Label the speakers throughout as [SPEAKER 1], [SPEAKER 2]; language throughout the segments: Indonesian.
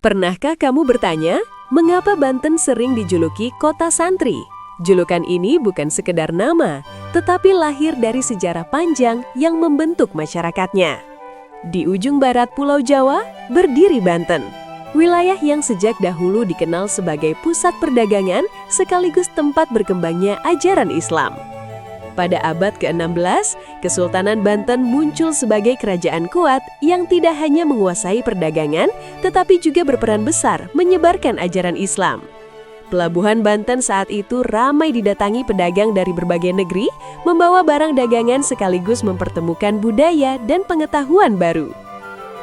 [SPEAKER 1] Pernahkah kamu bertanya, mengapa Banten sering dijuluki kota santri? Julukan ini bukan sekedar nama, tetapi lahir dari sejarah panjang yang membentuk masyarakatnya. Di ujung barat Pulau Jawa, berdiri Banten. Wilayah yang sejak dahulu dikenal sebagai pusat perdagangan sekaligus tempat berkembangnya ajaran Islam. Pada abad ke-16, Kesultanan Banten muncul sebagai kerajaan kuat yang tidak hanya menguasai perdagangan, tetapi juga berperan besar menyebarkan ajaran Islam. Pelabuhan Banten saat itu ramai didatangi pedagang dari berbagai negeri, membawa barang dagangan sekaligus mempertemukan budaya dan pengetahuan baru.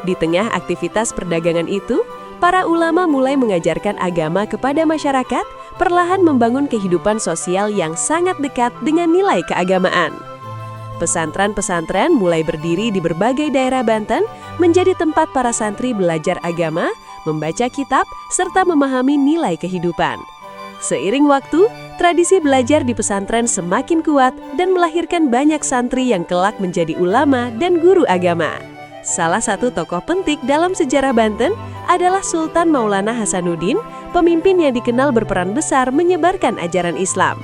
[SPEAKER 1] Di tengah aktivitas perdagangan itu, para ulama mulai mengajarkan agama kepada masyarakat, perlahan membangun kehidupan sosial yang sangat dekat dengan nilai keagamaan. Pesantren-pesantren mulai berdiri di berbagai daerah Banten, menjadi tempat para santri belajar agama, membaca kitab, serta memahami nilai kehidupan. Seiring waktu, tradisi belajar di pesantren semakin kuat dan melahirkan banyak santri yang kelak menjadi ulama dan guru agama. Salah satu tokoh penting dalam sejarah Banten adalah Sultan Maulana Hasanuddin, pemimpin yang dikenal berperan besar menyebarkan ajaran Islam.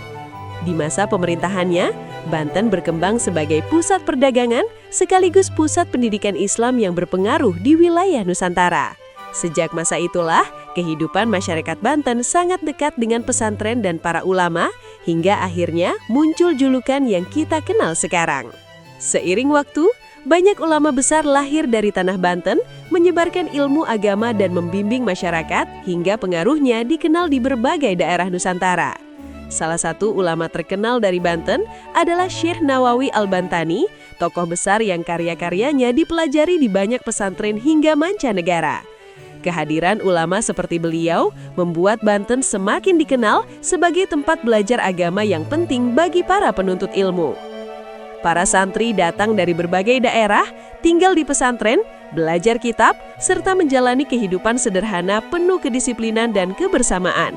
[SPEAKER 1] Di masa pemerintahannya, Banten berkembang sebagai pusat perdagangan sekaligus pusat pendidikan Islam yang berpengaruh di wilayah Nusantara. Sejak masa itulah, kehidupan masyarakat Banten sangat dekat dengan pesantren dan para ulama, hingga akhirnya muncul julukan yang kita kenal sekarang. Seiring waktu, banyak ulama besar lahir dari tanah Banten, menyebarkan ilmu agama dan membimbing masyarakat, hingga pengaruhnya dikenal di berbagai daerah Nusantara. Salah satu ulama terkenal dari Banten adalah Syekh Nawawi Al-Bantani, tokoh besar yang karya-karyanya dipelajari di banyak pesantren hingga mancanegara. Kehadiran ulama seperti beliau membuat Banten semakin dikenal sebagai tempat belajar agama yang penting bagi para penuntut ilmu. Para santri datang dari berbagai daerah, tinggal di pesantren, belajar kitab, serta menjalani kehidupan sederhana penuh kedisiplinan dan kebersamaan.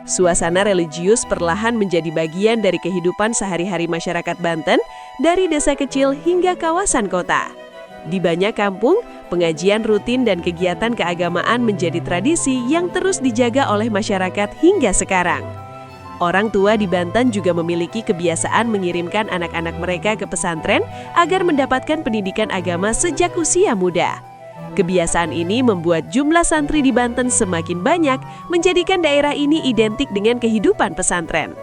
[SPEAKER 1] Suasana religius perlahan menjadi bagian dari kehidupan sehari-hari masyarakat Banten, dari desa kecil hingga kawasan kota. Di banyak kampung, pengajian rutin dan kegiatan keagamaan menjadi tradisi yang terus dijaga oleh masyarakat hingga sekarang. Orang tua di Banten juga memiliki kebiasaan mengirimkan anak-anak mereka ke pesantren agar mendapatkan pendidikan agama sejak usia muda. Kebiasaan ini membuat jumlah santri di Banten semakin banyak, menjadikan daerah ini identik dengan kehidupan pesantren.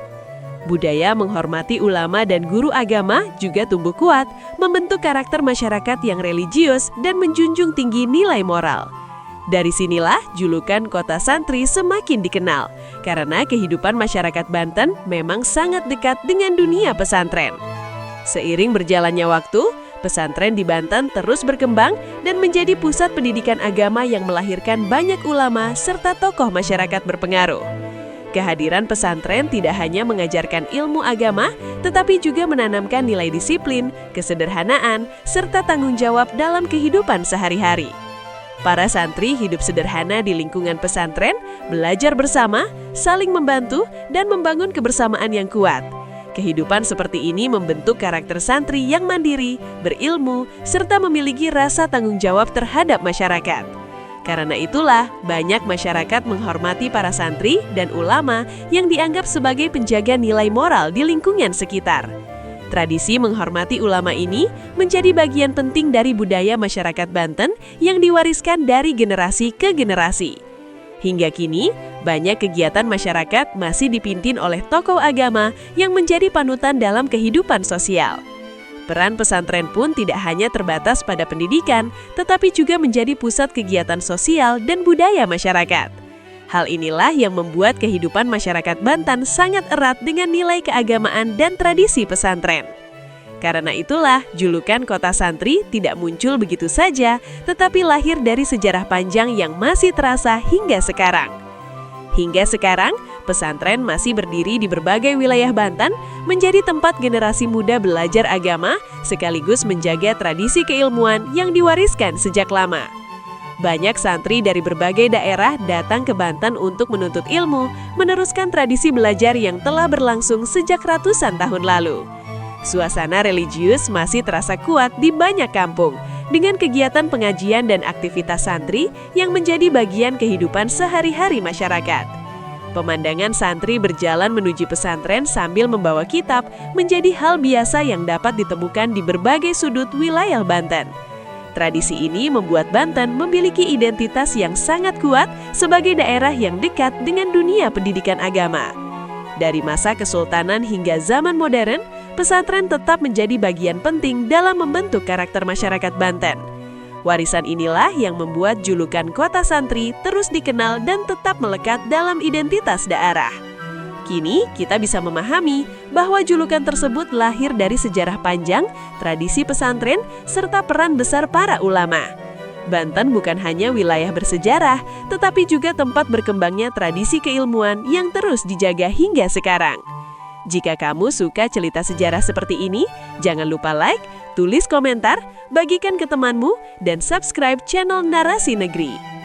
[SPEAKER 1] Budaya menghormati ulama dan guru agama juga tumbuh kuat, membentuk karakter masyarakat yang religius dan menjunjung tinggi nilai moral. Dari sinilah julukan kota santri semakin dikenal, karena kehidupan masyarakat Banten memang sangat dekat dengan dunia pesantren. Seiring berjalannya waktu, pesantren di Banten terus berkembang dan menjadi pusat pendidikan agama yang melahirkan banyak ulama serta tokoh masyarakat berpengaruh. Kehadiran pesantren tidak hanya mengajarkan ilmu agama, tetapi juga menanamkan nilai disiplin, kesederhanaan, serta tanggung jawab dalam kehidupan sehari-hari. Para santri hidup sederhana di lingkungan pesantren, belajar bersama, saling membantu, dan membangun kebersamaan yang kuat. Kehidupan seperti ini membentuk karakter santri yang mandiri, berilmu, serta memiliki rasa tanggung jawab terhadap masyarakat. Karena itulah, banyak masyarakat menghormati para santri dan ulama yang dianggap sebagai penjaga nilai moral di lingkungan sekitar. Tradisi menghormati ulama ini menjadi bagian penting dari budaya masyarakat Banten yang diwariskan dari generasi ke generasi. Hingga kini, banyak kegiatan masyarakat masih dipimpin oleh tokoh agama yang menjadi panutan dalam kehidupan sosial. Peran pesantren pun tidak hanya terbatas pada pendidikan, tetapi juga menjadi pusat kegiatan sosial dan budaya masyarakat. Hal inilah yang membuat kehidupan masyarakat Banten sangat erat dengan nilai keagamaan dan tradisi pesantren. Karena itulah, julukan kota santri tidak muncul begitu saja, tetapi lahir dari sejarah panjang yang masih terasa hingga sekarang. Hingga sekarang, pesantren masih berdiri di berbagai wilayah Banten, menjadi tempat generasi muda belajar agama, sekaligus menjaga tradisi keilmuan yang diwariskan sejak lama. Banyak santri dari berbagai daerah datang ke Banten untuk menuntut ilmu, meneruskan tradisi belajar yang telah berlangsung sejak ratusan tahun lalu. Suasana religius masih terasa kuat di banyak kampung, dengan kegiatan pengajian dan aktivitas santri yang menjadi bagian kehidupan sehari-hari masyarakat. Pemandangan santri berjalan menuju pesantren sambil membawa kitab menjadi hal biasa yang dapat ditemukan di berbagai sudut wilayah Banten. Tradisi ini membuat Banten memiliki identitas yang sangat kuat sebagai daerah yang dekat dengan dunia pendidikan agama. Dari masa kesultanan hingga zaman modern, pesantren tetap menjadi bagian penting dalam membentuk karakter masyarakat Banten. Warisan inilah yang membuat julukan Kota Santri terus dikenal dan tetap melekat dalam identitas daerah. Kini kita bisa memahami bahwa julukan tersebut lahir dari sejarah panjang, tradisi pesantren, serta peran besar para ulama. Banten bukan hanya wilayah bersejarah, tetapi juga tempat berkembangnya tradisi keilmuan yang terus dijaga hingga sekarang. Jika kamu suka cerita sejarah seperti ini, jangan lupa like, tulis komentar, bagikan ke temanmu, dan subscribe channel Narasi Negeri.